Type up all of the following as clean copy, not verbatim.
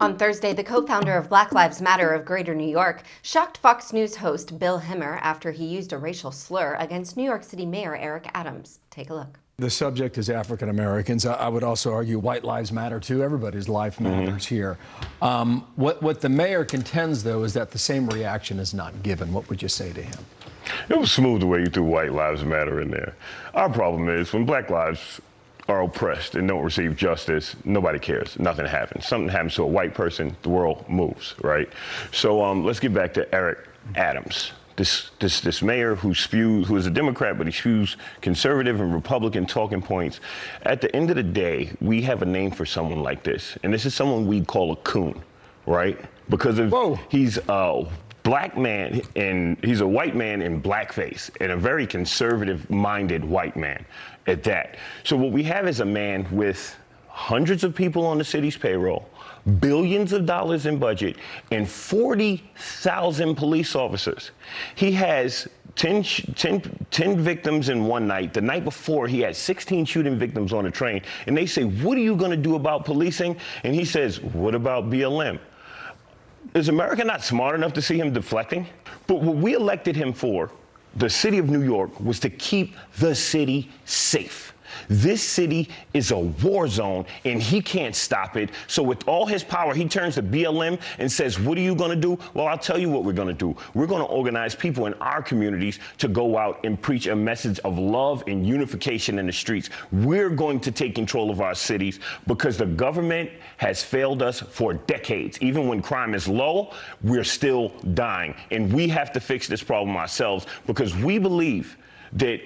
On Thursday, the co-founder of Black Lives Matter of Greater New York shocked Fox News host Bill Hemmer after he used a racial slur against New York City Mayor Eric Adams. Take a look. The subject is African Americans. I would also argue white lives matter too. Everybody's life matters here. What the mayor contends, though, is that the same reaction is not given. What would you say to him? It was smooth the way you threw white lives matter in there. Our problem is when black lives are oppressed and don't receive justice, nobody cares. Nothing happens. Something happens to a white person, the world moves, right? So let's get back to Eric Adams. This mayor who is a Democrat, but he spews conservative and Republican talking points. At the end of the day, we have a name for someone like this, and this is someone we call a coon, right? Because he's a black man, and he's a white man in blackface, and a very conservative-minded white man at that. So what we have is a man with hundreds of people on the city's payroll, billions of dollars in budget, and 40,000 police officers. He has 10 victims in one night. The night before, he had 16 shooting victims on a train. And they say, what are you going to do about policing? And he says, what about BLM? Is America not smart enough to see him deflecting? But what we elected him for, the city of New York, was to keep the city safe. This city is a war zone, and he can't stop it. So with all his power, he turns to BLM and says, what are you going to do? Well, I'll tell you what we're going to do. We're going to organize people in our communities to go out and preach a message of love and unification in the streets. We're going to take control of our cities because the government has failed us for decades. Even when crime is low, we're still dying. And we have to fix this problem ourselves because we believe that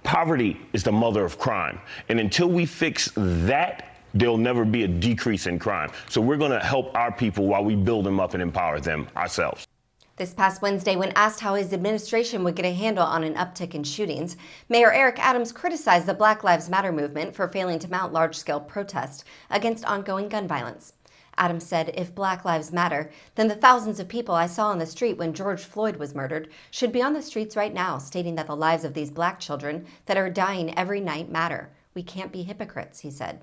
poverty is the mother of crime. And until we fix that, there'll never be a decrease in crime. So we're going to help our people while we build them up and empower them ourselves. This past Wednesday, when asked how his administration would get a handle on an uptick in shootings, Mayor Eric Adams criticized the Black Lives Matter movement for failing to mount large-scale protests against ongoing gun violence. Adams said, if Black Lives Matter, then the thousands of people I saw on the street when George Floyd was murdered should be on the streets right now, stating that the lives of these black children that are dying every night matter. We can't be hypocrites, he said.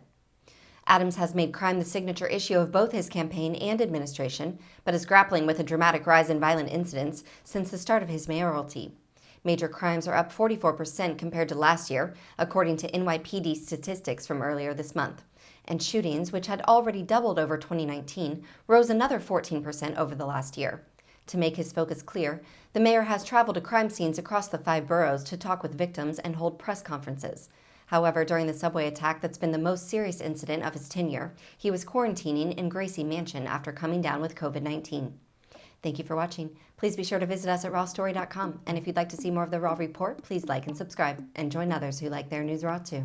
Adams has made crime the signature issue of both his campaign and administration, but is grappling with a dramatic rise in violent incidents since the start of his mayoralty. Major crimes are up 44% compared to last year, according to NYPD statistics from earlier this month. And shootings, which had already doubled over 2019, rose another 14% over the last year. To make his focus clear, the mayor has traveled to crime scenes across the 5 boroughs to talk with victims and hold press conferences. However, during the subway attack that's been the most serious incident of his tenure, he was quarantining in Gracie Mansion after coming down with COVID-19. Thank you for watching. Please be sure to visit us at rawstory.com. And if you'd like to see more of the Raw Report, please like and subscribe, and join others who like their news raw too.